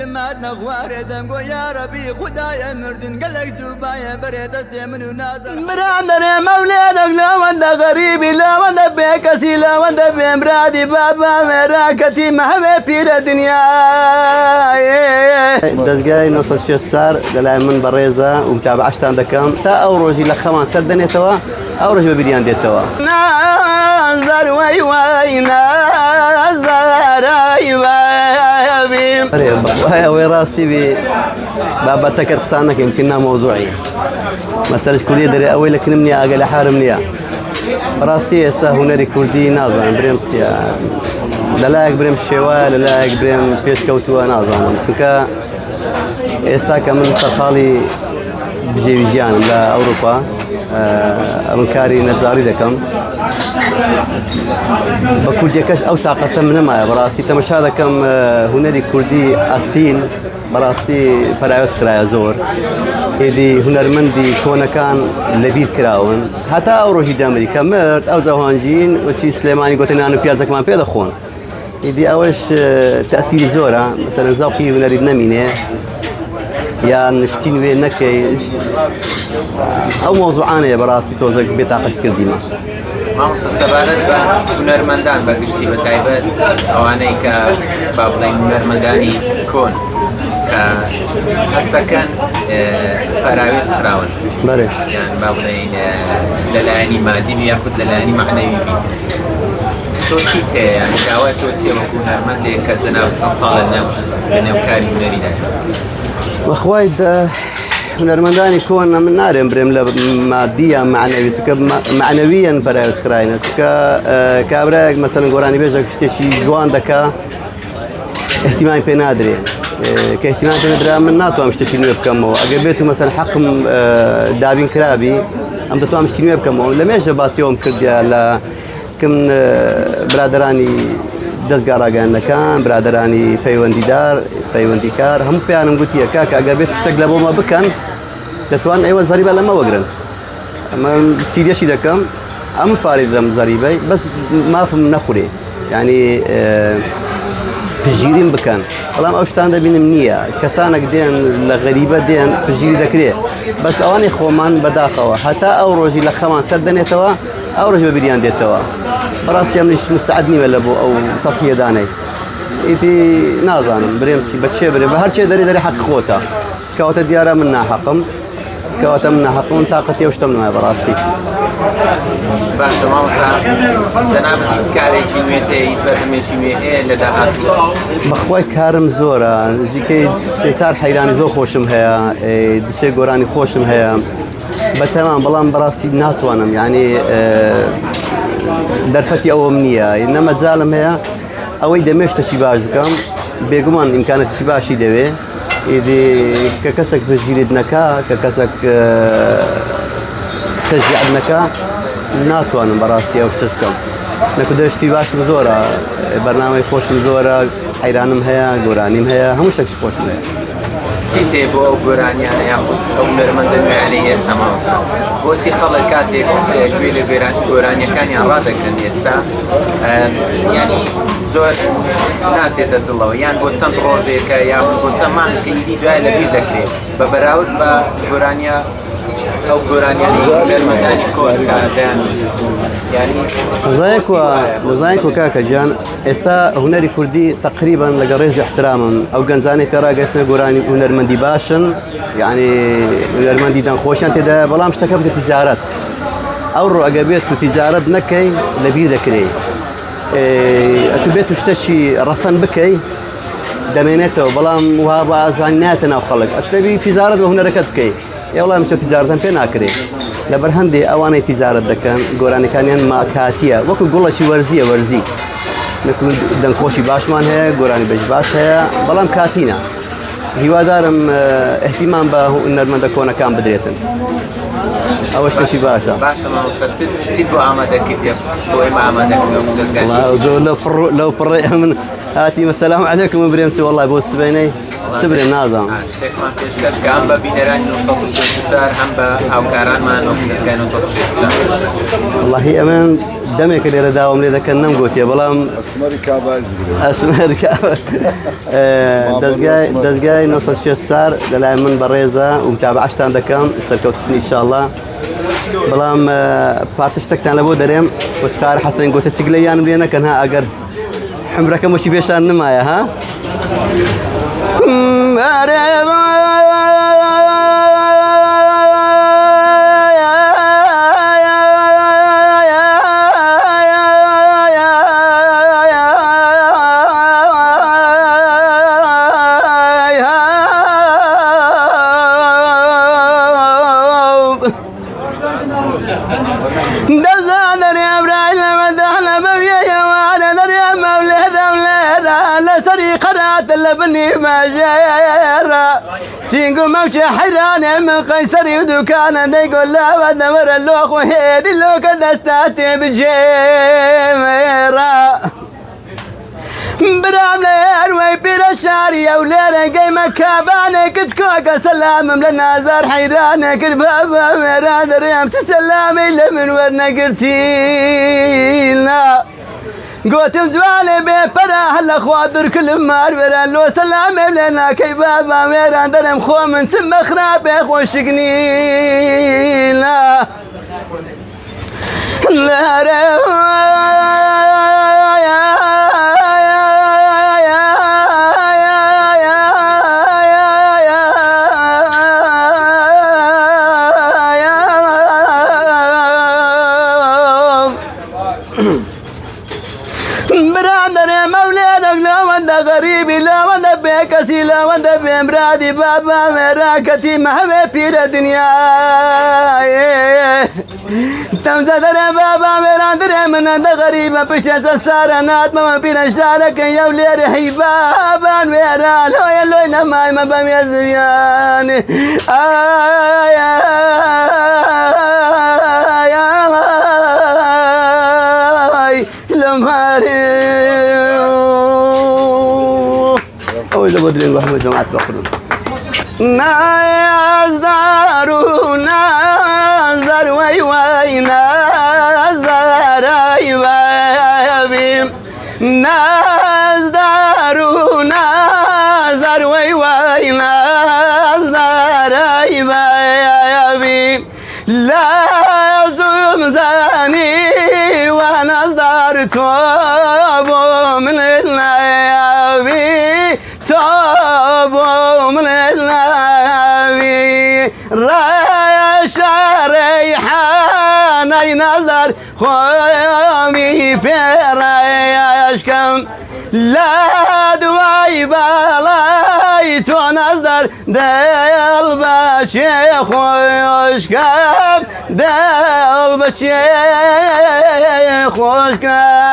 قمات نغوار دم قو يا ربي خدايا مردن قلق زبايا بريد أسدي منو نازل مرامنا مولادك لا وانت غريبي لا وانت بكسي لا وانت بمرادي بابا مراكتي مهما في الدنيا دزقاي نوصل شو صار دلائم من بريزة ومتابعة عشتان دكام تا أوروجي لخمان سدني توا أوروجي ببريان دي توا نازل وي وي نازل وهي وراستي بابا تكر قصانك يمكننا موضوعي مسألة كلية دري أول لكن مني أقل حارمني راستي استا هنري كردي نازم بريم تسيا للاك بريم شوال للاك بريم بيش كوتوا نازم فكا استا كمن سقالي بجي بجيان لا أوروبا أمكاري نزاري دكم بكل جكش أو طاقة من ما براستي تمشى كم هنري كردي أصيل براستي فرايوس كرايا زور إذا هنرمندي كون كان لبيب كراون حتى أوروجي دامريكا مرت أو زوانجين وشي سليماني قلت أنا بيازك ما بيدا خون إذا أوش تأثير زورة مثلا زوقي هنري نمينة يا نشتين وين نكى أو موضوعنا يا براستي توزك بطاقة كرديما ما مستسبانت هنرمندان بقشتي بتعبت أواني كبابلين هنرمنداني كون كهستكن فراويس كراون بله يعني بابلين للاني مادي بياخد للاني معنوي بي توتيته يعني كاوات توتيه وكون هرمندي كزناب صنصال النو كاري هنري ده واخويد هنرمنداني كون من نارم بريم ماديا معنويا فراويس كراينة كابراك مثلا قراني بيجك شتي جوان دكا اهتمام بنادري كاهتمام بندرا من ناتو أمش تشيني بكمو أجابته مثلا حكم دابين كرابي أم تتو أمش تشيني بكمو لما يجي باس يوم كرديا لا كم برادراني دزقارا جانا كان برادراني فيوندي كار هم في أنا قلت كاك أجابته اشتغلوا ما بكن تتوان أيوة زريبة لما وقرن أما سيديا شيء دكم أم فارد زريبة بس ما فهم نخوري يعني فجيرين بكان والله أوشتان ده بين منية كسانك دين لغريبة دين فجيري ذكريه بس أواني خومان بداخوا حتى أوروجي لخمان سدني توا أوروجي ببريان دي توا براسي مش مستعدني ولا بو أو سطحية داني إنتي نازانم بريمتي بتشي بريم بهر شيء دري حق خوتا كوتا ديارة منا حقم كوتا منا حقم طاقتي وشتمنا ما براسي بعد ما وصل جناب إسكاري كيميتي يتبرمي كيميتي لدهات بخوای کارم زوره زیکه سیتار حیرانی زو خوشم هیا دوسه گورانی خوشم هیا بتمام بلام براستی ناتوانم يعني درفتي أو منية إنما زالم هي أوي دمشت تشيباج بكم بيجمان إمكانات تشيباشي دوي إذا ككسك تجريد نكا ككسك تشجيع نكا ناتوانم براستي أو شتسكم نكدش تشيباش بزورة برنامج خوش بزورة حيرانم هيا قرانيم هيا همش تكش خوش هيا تيتي بو قراني يعني أو نرمند عليه تمام بوتي خلق كاتي كبير قراني كان يرادا كان يستا يعني زور ناس يتدلوا يعني بوتسان بروجي كيا بوتسان ما كيدي جاي لبيدك ببراود بقرانيا أو قرانيا نرمنداني كون كادان يعني نزايك وكاكا جان استا هنري كردي تقريبا لقريز احتراما او جنزاني كرا قسنا قراني هنرمندي باشن يعني هنرمندي دان خوشان تدا بلا مش تكبت تجارات او رو اقابيت تجارات نكي لبير ذكري اتبيت تشتشي رسن بكي دمينته بلا وهابا زانياتنا وخلق اتبي تجارات وهنا ركتكي يا والله مش تجارة فين أكري لبرهندي أواني تجارة دكان قراني كانيان ما كاتيا وكل قلة شيء ورزي نكون دنكوشي باشمان هي قراني بيج باش هي بلام كاتينا هو دارم اهتمام به إن المدكونة كان بدريتن أول شيء باشا ما تصير بعمدك كتير هو ما عمدك الله لو فرق من هاتي السلام عليكم بريمتي والله بوس بيني سبري نازم شتێکمان پێشکەش کە ئەم بە بینەرانی 1940 هەم بە هاوکارانمان نۆکردەکەی 1940 والله أمان دمك اللي رداوم لي ذاك النم قلت يا بلام اسمري كاباز أسمر كابا دزجاي نص الشيء صار دلائم من بريزة ومتابع عشتان دكان استلكوتني إن شاء الله بلام بارتشتك على بود دريم وشكار حسن قلت تسقليان بلينا كانها أجر حمرك مش بيشان نمايا ها لبني ما جرى سينقو ممشي حيران من قيصر ودكان يقول لا ودمر اللوخ وهيدي اللوخ دستاتي بجيمرة برام ليروي بير الشارية وليرة قيمة كابانة كتكوكا سلام لنا زار حيرانة كربابا ميران دريم سلامي لمن ورنا قرتينا قوت مجوالي بيبرا هلا خوادر كل مار بران لو سلام لنا كي بابا ميران درم خو من سم خرابي خوشقني لا لا غريبي لا وند بكسي لا وند بمرادي بابا مراكتي مهما بير دنيا تمزدر بابا مرادر من هذا غريبة بشت سارنات ما بير شارك يا ولي رحي بابا ميران لو يلوي نماي ما بميزيان إذا بدرين محمد جماعة الأخرون نازدار وي وي نازدار وي نازدار وي وي نازدار وي لازم زاني ونازدار توبو من النبي توبوا من النبي رايش ريحان نظر خومي في رايشكم لا دواي بالايت ونظر دل بشي خوشكم دل بشي خوشكم